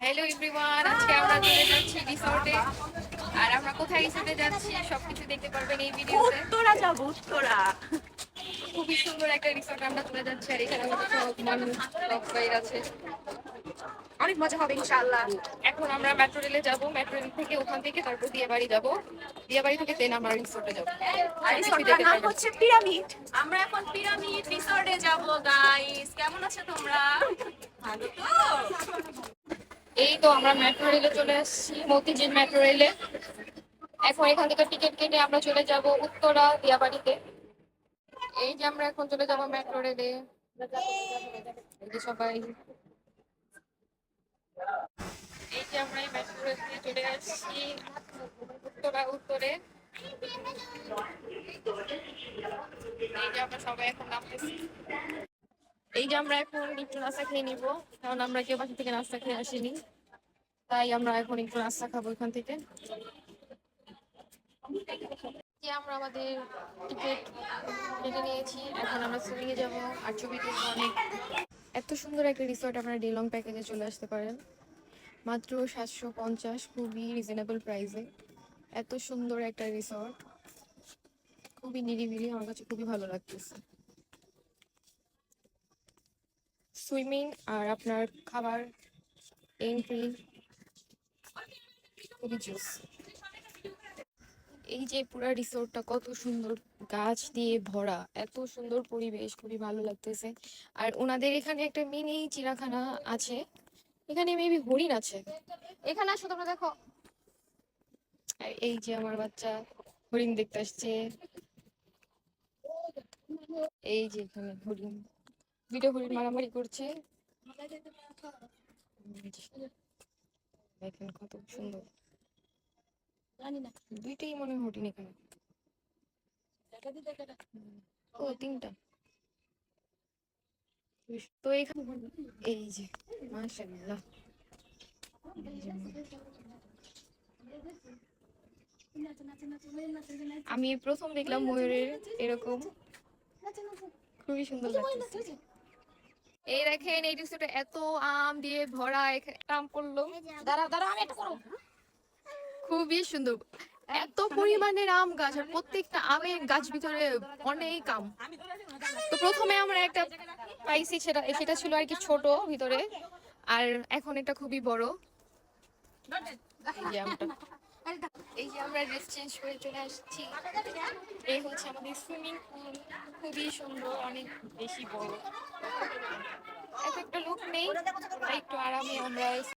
Hello everyone, আজকে আমরা চলে যাচ্ছি রিসর্টে। আর আমরা কোথায় রিসর্টে যাচ্ছি সবকিছু দেখতে পারবেন এই ভিডিওতে। উত্তরা যাবো উত্তরা। খুবই সুন্দর একটা রিসর্টে আমরা চলে যাচ্ছি, আর এখানে আমাদের সব মানুষ সব বাইরে আছে। অনেক মজা হবে ইনশাআল্লাহ। এখন আমরা মেট্রো রেলে যাবো, মেট্রো রেল থেকে ওখান থেকে তারপর দিয়ে বাড়ি যাবো, দিয়ে বাড়ি থেকে দেন আমরা রিসর্টে যাবো। আর সবকিছু রিসর্টটার দেখতে নাম পারবেন। হচ্ছে পিরামিড। আমরা এখন পিরামিড রিসর্টে যাব গাইস। কেমন আছো তোমরা? ভালো তো? এই তো আমরা মেট্রো রেলে চলে আসছি, মতিঝিল মেট্রো রেলে। এখন এখান থেকে টিকিট কেটে আমরা চলে যাব উত্তরা দিয়াবাড়িতে। এই যে আমরা এখন চলে যাব মেট্রো রেলে। এই যে সবাই, এই যে আমরা এই মেট্রো রেল দিয়ে চলে আসছি উত্তরা উত্তরে। এই যে আমরা সবাই এখন নামতেছি। এই যে আমরা এখন একটু নাস্তা খেয়ে নিবো, কারণ আমরা কেউ বাসা থেকে নাস্তা খেয়ে আসিনি, তাই আমরা এখন একটু নাস্তা খাবো এখান থেকে। যে আমরা আমাদের টিকিট কেটে নিয়েছি, এখন আমরা সুইমিংয়ে যাবো আর ছবি তুলবো অনেক। এত সুন্দর একটা রিসোর্ট আপনারা ডে লং প্যাকেজে চলে আসতে পারেন, মাত্র 750, খুবই রিজনেবল প্রাইসে। এত সুন্দর একটা রিসর্ট, খুবই নিরিবিলি, আমার কাছে খুবই ভালো লাগতেছে। সুইমিং আর আপনার খাবার, এন্ট্রি, খুবই জোস। এই যে পুরো রিসোর্টটা কত সুন্দর, গাছ দিয়ে ভরা, এত সুন্দর পরিবেশ, খুবই ভালো লাগতেছে। আর ওনাদের এখানে একটা মিনি চিড়িয়াখানা আছে, এখানে মেবি হরিণ আছে। এখানে আসো তোমরা দেখো। আর এই যে আমার বাচ্চা হরিণ দেখতে আসছে। এই যে এখানে হরিণ, দুটো হরিণ মারামারি করছে। দেখেন কত সুন্দর, জানি না দুইটাই মনে হয় হরিণ এখানে। ও তিনটা। তো এখানে এই যে মাশাআল্লাহ, এই যে আমি প্রথম দেখলাম ময়ূরের এরকম, খুবই সুন্দর লাগছে। এই দেখেন এই রিসোর্টে এত আম দিয়ে ভরা, এখানে আম পড়লো। দাঁড়াও দাঁড়াও, আমি একটা করো। খুবই সুন্দর, এত পরিমাণের আম গাছ, আর প্রত্যেকটা আমের গাছ ভিতরে অনেক আম। তো প্রথমে আমরা একটা পাইছি, সেটা সেটা ছিল আর কি ছোট ভিতরে, আর এখন এটা খুবই বড়। এই যে আমটা, এই যে আমরা ড্রেস চেঞ্জ করে চলে আসছি। এই হচ্ছে আমাদের সুইমিং পুল, খুবই সুন্দর, অনেক বেশি বড়। এত একটা লোক নেই, তাই একটু আরামে আমরা